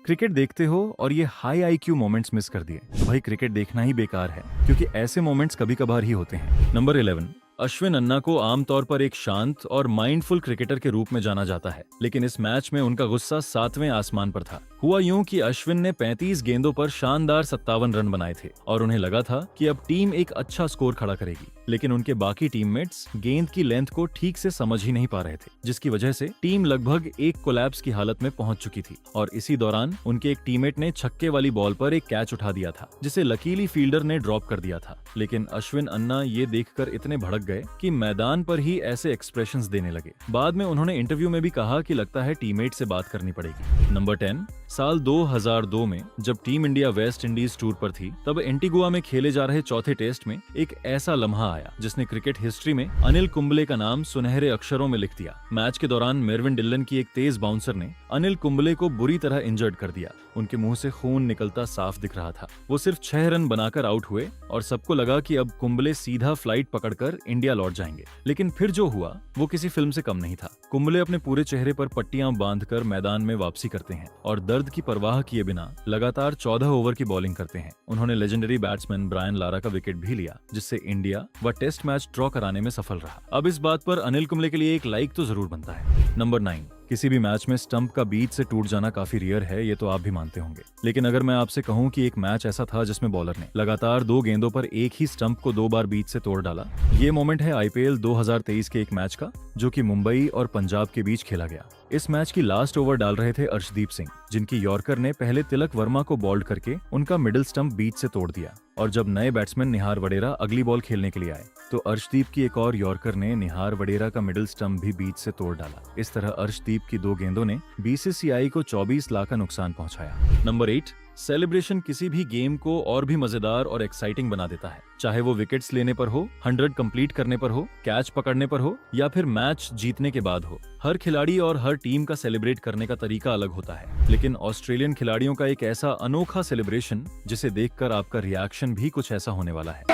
Cricket देखते हो और ये हाई आईक्यू मोमेंट्स मिस कर दिए तो भाई क्रिकेट देखना ही बेकार है, क्योंकि ऐसे मोमेंट्स कभी कभार ही होते हैं। नंबर 11, अश्विन अन्ना को आमतौर पर एक शांत और माइंडफुल क्रिकेटर के रूप में जाना जाता है, लेकिन इस मैच में उनका गुस्सा 7वें आसमान पर था। हुआ यूं कि अश्विन ने 35 गेंदों पर शानदार 57 रन बनाए थे और उन्हें लगा था कि अब टीम एक अच्छा स्कोर खड़ा करेगी, लेकिन उनके बाकी टीममेट्स गेंद की लेंथ को ठीक से समझ ही नहीं पा रहे थे, जिसकी वजह से टीम लगभग एक कोलैप्स की हालत में पहुंच चुकी थी। और इसी दौरान उनके एक टीममेट ने छक्के वाली बॉल पर एक कैच उठा दिया था, जिसे लकीली फील्डर ने ड्रॉप कर दिया था। लेकिन अश्विन अन्ना ये देखकर इतने भड़क गए कि मैदान पर ही ऐसे एक्सप्रेशंस देने लगे। बाद में उन्होंने इंटरव्यू में भी कहा कि लगता है टीममेट से बात करनी पड़ेगी। नंबर 10, साल 2002 में जब team India West Indies tour पर थी, तब एंटीगुआ में खेले जा रहे चौथे टेस्ट में एक ऐसा लम्हा आया जिसने क्रिकेट हिस्ट्री में अनिल कुंबले का नाम सुनहरे अक्षरों में लिख दिया। मैच के दौरान मेरविन डिल्लन की एक तेज बाउंसर ने अनिल कुंबले को बुरी तरह इंजर्ड कर दिया। उनके मुंह से खून निकलता साफ दिख रहा था। वो सिर्फ 6 रन बनाकर आउट हुए और सबको लगा कि अब कुंबले सीधा फ्लाइट पकड़कर इंडिया लौट जाएंगे। लेकिन फिर जो हुआ वो किसी फिल्म से कम नहीं था। कुंबले अपने पूरे चेहरे पर पट्टियां बांधकर मैदान में वापसी करते हैं और दर्द की परवाह किए बिना लगातार 14 ओवर की बॉलिंग करते हैं। उन्होंने लेजेंडरी बैट्समैन ब्रायन लारा का विकेट भी लिया, जिससे इंडिया वह टेस्ट मैच ड्रॉ कराने में सफल रहा। अब इस बात पर अनिल कुंबले के लिए एक लाइक तो जरूर बनता है। नंबर 9, किसी भी मैच में स्टंप का बीच से टूट जाना काफी रेयर है, ये तो आप भी मानते होंगे। लेकिन अगर मैं आपसे कहूं कि एक मैच ऐसा था जिसमें बॉलर ने लगातार 2 गेंदों पर एक ही स्टंप को 2 बार बीच से तोड़ डाला, ये मोमेंट है आईपीएल 2023 के एक मैच का, जो कि मुंबई और पंजाब के बीच खेला गया। इस मैच की लास्ट ओवर डाल रहे थे अर्शदीप सिंह, जिनकी यॉर्कर ने पहले तिलक वर्मा को बॉल्ड करके उनका मिडिल स्टंप बीच से तोड़ दिया। और जब नए बैट्समैन निहार वडेरा अगली बॉल खेलने के लिए आए, तो अर्शदीप की एक और यॉर्कर ने निहार वडेरा का मिडिल स्टंप भी बीच से तोड़ डाला। इस तरह अर्शदीप की 2 गेंदों ने बीसीसीआई को 24 लाख का नुकसान पहुंचाया। नंबर 8, सेलिब्रेशन किसी भी गेम को और भी मजेदार और एक्साइटिंग बना देता है, चाहे वो विकेट्स लेने पर हो, 100 कंप्लीट करने पर हो, कैच पकड़ने पर हो, या फिर मैच जीतने के बाद हो। हर खिलाड़ी और हर टीम का सेलिब्रेट करने का तरीका अलग होता है, लेकिन ऑस्ट्रेलियन खिलाड़ियों का एक ऐसा अनोखा सेलिब्रेशन जिसे देखकर आपका रिएक्शन भी कुछ ऐसा होने वाला है।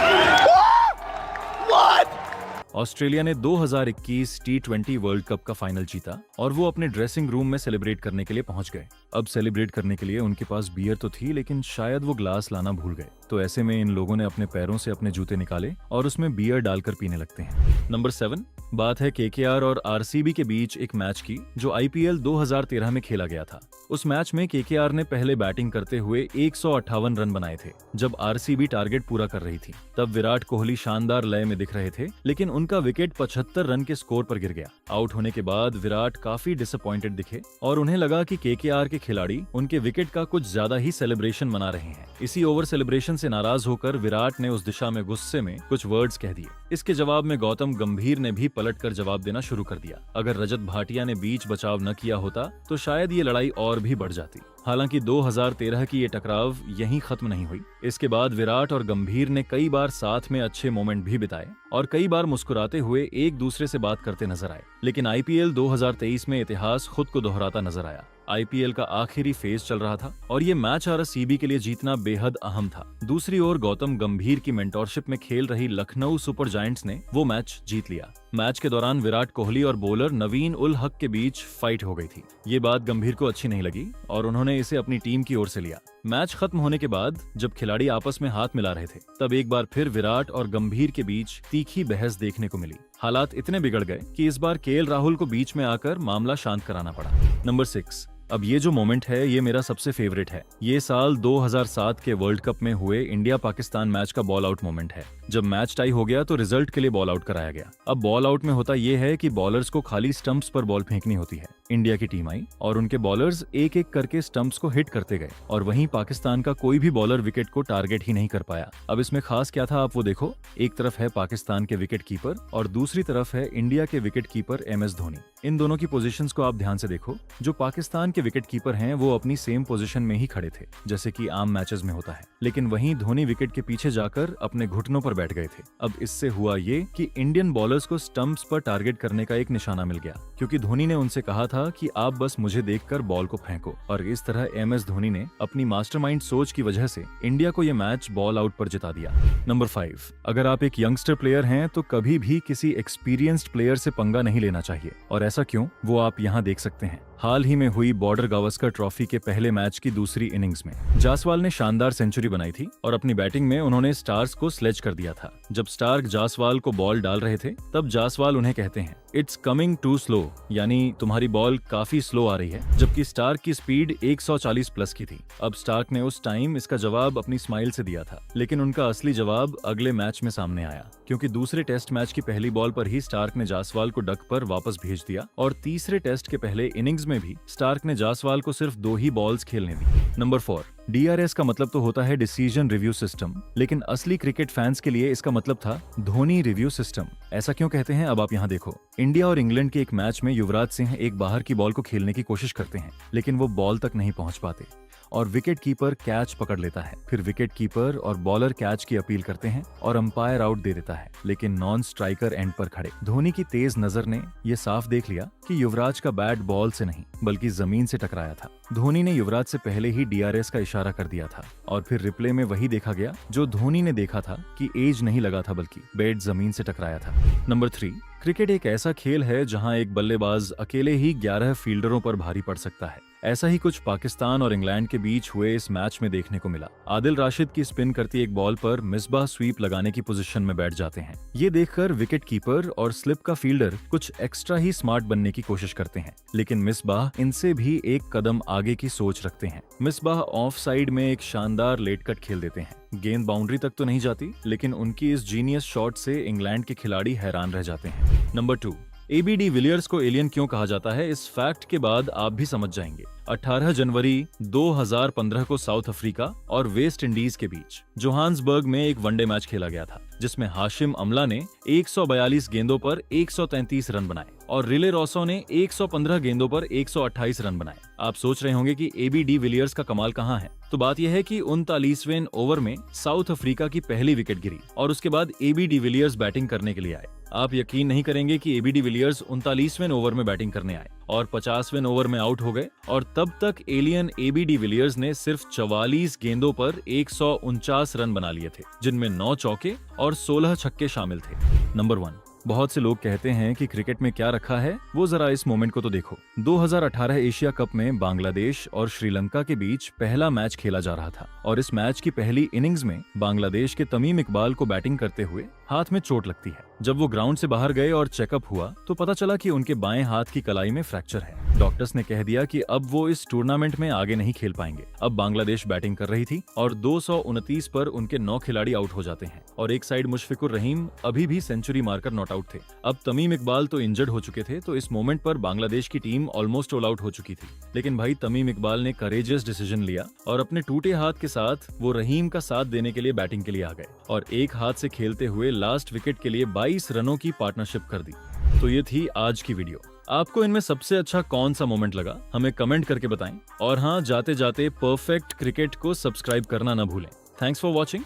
ऑस्ट्रेलिया ने 2021 T20 वर्ल्ड कप का फाइनल जीता और वो अपने ड्रेसिंग रूम में सेलिब्रेट करने के लिए पहुंच गए। अब सेलिब्रेट करने के लिए उनके पास बियर तो थी, लेकिन शायद वो ग्लास लाना भूल गए। तो ऐसे में इन लोगों ने अपने पैरों से अपने जूते निकाले और उसमें बियर डालकर पीने लगते हैं। नंबर 7, बात है केकेआर और आरसीबी के बीच एक मैच की, जो आईपीएल 2013 में खेला गया था। उस मैच में केकेआर ने पहले बैटिंग करते हुए 158 रन बनाए थे, जब आरसीबी टारगेट पूरा कर रही थी। तब विराट कोहली शानदार लय में दिख रहे थे, लेकिन उनका विकेट 75 रन के स्कोर पर गिर गया। आउट होने के बाद विराट काफी डिसअपॉइंटेड दिखे और उन्हें लगा कि केकेआर के खिलाड़ी उनके विकेट का कुछ ज्यादा ही सेलिब्रेशन मना रहे हैं। इसी ओवर सेलिब्रेशन से नाराज होकर विराट ने उस दिशा में गुस्से में कुछ वर्ड्स कह दिए। इसके जवाब में गौतम गंभीर ने भी पलटकर जवाब देना शुरू कर दिया। अगर रजत भाटिया ने बीच बचाव न किया होता तो शायद ये लड़ाई और भी बढ़ जाती। हालांकि 2013 की ये टकराव यहीं खत्म नहीं हुई। इसके बाद विराट और गंभीर ने कई बार साथ में अच्छे मोमेंट भी बिताए और कई बार मुस्कुराते हुए एक दूसरे से बात करते नजर आए। लेकिन आईपीएल 2023 में इतिहास खुद को दोहराता नजर आया। आईपीएल का आखिरी फेज चल रहा था और ये मैच आरसीबी के लिए जीतना बेहद अहम था। दूसरी ओर गौतम गंभीर की मेंटोरशिप में खेल रही लखनऊ सुपर जायंट्स ने वो मैच जीत लिया। मैच के दौरान विराट कोहली और बॉलर नवीन उल हक के बीच फाइट हो गई थी। ये बात गंभीर को अच्छी नहीं लगी और उन्होंने इसे अपनी टीम की ओर से लिया। मैच खत्म होने के बाद जब खिलाड़ी आपस में हाथ मिला रहे थे, तब एक बार फिर विराट और गंभीर के बीच तीखी बहस देखने को मिली। हालात इतने बिगड़ गए कि इस बार केएल राहुल को बीच में आकर मामला शांत कराना पड़ा। नंबर 6, अब ये जो मोमेंट है ये मेरा सबसे फेवरेट है। ये साल 2007 के वर्ल्ड कप में हुए इंडिया पाकिस्तान मैच का बॉल आउट मोमेंट है। जब मैच टाई हो गया तो रिजल्ट के लिए बॉल आउट कराया गया। अब बॉल आउट में होता ये है कि बॉलर्स को खाली स्टंप्स पर बॉल फेंकनी होती है। इंडिया की टीम आई और उनके बॉलर्स एक एक करके स्टंप्स को हिट करते गए और वहीं पाकिस्तान का कोई भी बॉलर विकेट को टारगेट ही नहीं कर पाया। अब इसमें खास क्या था आप वो देखो। एक तरफ है पाकिस्तान के विकेट कीपर और दूसरी तरफ है इंडिया के विकेट कीपर MS धोनी। इन दोनों की पोजीशंस को आप ध्यान से देखो। जो पाकिस्तान के विकेट कीपर हैं वो अपनी सेम पोजीशन में ही खड़े थे, जैसे कि आम मैचेस में होता है, लेकिन वहीं धोनी विकेट के पीछे जाकर अपने घुटनों पर बैठ गए थे। अब इससे हुआ ये कि इंडियन बॉलर्स को स्टंप्स पर टारगेट करने का एक निशाना मिल गया, क्योंकि धोनी ने उनसे कहा था कि आप बस मुझे देखकर बॉल को फेंको। और इस तरह MS धोनी ने अपनी मास्टरमाइंड सोच की वजह से इंडिया को यह मैच बॉल आउट पर जिता दिया। नंबर 5, अगर आप एक यंगस्टर प्लेयर हैं तो कभी भी किसी एक्सपीरियंस्ड प्लेयर से पंगा नहीं लेना चाहिए। और ऐसा क्यों, वो आप यहाँ देख सकते हैं। हाल ही में हुई बॉर्डर गावस्कर ट्रॉफी के पहले मैच की दूसरी इनिंग्स में जायसवाल ने शानदार सेंचुरी बनाई थी और अपनी बैटिंग में उन्होंने स्टार्स को स्लेज कर दिया था। जब स्टार्क जायसवाल को बॉल डाल रहे थे तब जायसवाल उन्हें कहते हैं इट्स कमिंग टू स्लो, यानी तुम्हारी बॉल काफी स्लो आ रही है, जबकि स्टार्क की स्पीड 140 प्लस की थी। अब स्टार्क ने उस टाइम इसका जवाब अपनी स्माइल से दिया था, लेकिन उनका असली जवाब अगले मैच में सामने आया, क्योंकि दूसरे टेस्ट मैच की पहली बॉल पर ही स्टार्क ने जायसवाल को डक पर वापस भेज दिया और तीसरे टेस्ट के पहले इनिंग्स में भी स्टार्क ने जायसवाल को सिर्फ 2 ही बॉल्स खेलने दी। नंबर 4, DRS का मतलब तो होता है डिसीजन रिव्यू सिस्टम, लेकिन असली क्रिकेट फैंस के लिए इसका मतलब था धोनी रिव्यू सिस्टम। ऐसा क्यों कहते हैं अब आप यहाँ देखो। इंडिया और इंग्लैंड के एक मैच में युवराज सिंह एक बाहर की बॉल को खेलने की कोशिश करते हैं, लेकिन वो बॉल तक नहीं पहुंच पाते और विकेट कीपर कैच पकड़ लेता है। फिर विकेट कीपर और बॉलर कैच की अपील करते हैं और अंपायर आउट दे देता है, लेकिन नॉन स्ट्राइकर एंड पर खड़े। धोनी की तेज नजर ने यह साफ देख लिया कि युवराज का बैट बॉल से नहीं बल्कि जमीन से टकराया था। धोनी ने युवराज से पहले ही DRS का इशारा कर दिया था और फिर रिप्ले में वही देखा गया जो धोनी ने देखा था कि एज नहीं लगा था बल्कि बैट जमीन से टकराया था। नंबर 3, क्रिकेट एक ऐसा खेल है जहां एक बल्लेबाज अकेले ही 11 फील्डरों पर भारी पड़ सकता है। ऐसा ही कुछ पाकिस्तान और इंग्लैंड के बीच हुए इस मैच में देखने को मिला। आदिल राशिद की स्पिन करती एक बॉल पर मिसबाह स्वीप लगाने की पोजीशन में बैठ जाते हैं। ये देखकर विकेट कीपर और स्लिप का फील्डर कुछ एक्स्ट्रा ही स्मार्ट बनने की कोशिश करते हैं, लेकिन मिसबाह इनसे भी एक कदम आगे की सोच रखते हैं। मिसबाह ऑफ साइड में एक शानदार लेट कट खेल देते हैं। गेंद बाउंड्री तक तो नहीं जाती, लेकिन उनकी इस जीनियस शॉट से इंग्लैंड के खिलाड़ी हैरान रह जाते हैं। नंबर 2, AB de विलियर्स को एलियन क्यों कहा जाता है, इस फैक्ट के बाद आप भी समझ जाएंगे। 18 जनवरी 2015 को साउथ अफ्रीका और वेस्ट इंडीज के बीच जोहान्सबर्ग में एक वनडे मैच खेला गया था, जिसमें हाशिम अमला ने 142 गेंदों पर 133 रन बनाए और रिले रॉसो ने 115 गेंदों पर 128 रन बनाए। आप सोच रहे होंगे कि AB de विलियर्स का कमाल कहाँ है, तो बात यह है कि 39वें ओवर में साउथ अफ्रीका की पहली विकेट गिरी और उसके बाद AB de विलियर्स बैटिंग करने के लिए आए। आप यकीन नहीं करेंगे कि AB de विलियर्स 39वें ओवर में बैटिंग करने आए और 50वें ओवर में आउट हो गए और तब तक एलियन AB de विलियर्स ने सिर्फ 44 गेंदों पर 149 रन बना लिए थे, जिनमें 9 चौके और 16 छक्के शामिल थे। नंबर 1, बहुत से लोग कहते हैं कि क्रिकेट में क्या रखा है, वो जरा इस मोमेंट को तो देखो। 2018 एशिया कप में बांग्लादेश और श्रीलंका के बीच पहला मैच खेला जा रहा था और इस मैच की पहली इनिंग्स में बांग्लादेश के तमीम इकबाल को बैटिंग करते हुए हाथ में चोट लगती है। जब वो ग्राउंड से बाहर गए और चेकअप हुआ तो पता चला कि उनके बाएं हाथ की कलाई में फ्रैक्चर है। डॉक्टर्स ने कह दिया कि अब वो इस टूर्नामेंट में आगे नहीं खेल पाएंगे। अब बांग्लादेश बैटिंग कर रही थी और 229 पर उनके 9 खिलाड़ी आउट हो जाते हैं और एक साइड मुशफिकुर रहीम अभी भी सेंचुरी मारकर नॉट आउट थे। अब तमीम इकबाल तो इंजर्ड हो चुके थे, तो इस मोमेंट पर बांग्लादेश की टीम ऑलमोस्ट ऑल आउट हो चुकी थी, लेकिन भाई तमीम इकबाल ने करेजियस डिसीजन लिया और अपने टूटे हाथ के साथ वो रहीम का साथ देने के लिए बैटिंग के लिए आ गए और एक हाथ से खेलते हुए लास्ट विकेट के लिए 22 रनों की पार्टनरशिप कर दी। तो ये थी आज की वीडियो। आपको इनमें सबसे अच्छा कौन सा मोमेंट लगा, हमें कमेंट करके बताएं और हाँ, जाते जाते परफेक्ट क्रिकेट को सब्सक्राइब करना न भूलें। Thanks for watching.